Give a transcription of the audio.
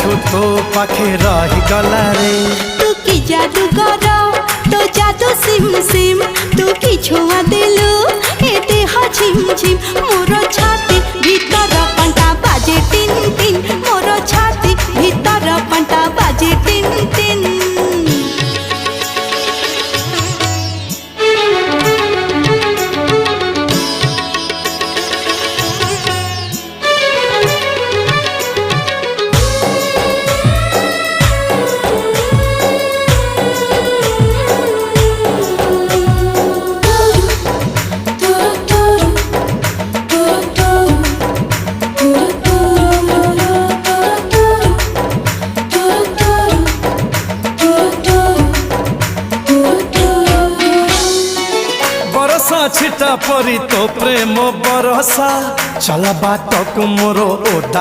दिनठू तो पाखे रही गला रे। तू की जादू कर तो जादू सिम सिम तू की छुआ दिलु ए देह झिम झिम मोर छाती भीतर पंटा बाजे टिन टिन मोर छाती भीतर पंटा बाजे टिन टिन। छिटा परी तो प्रेम बरसा चल बात को मोर ओदा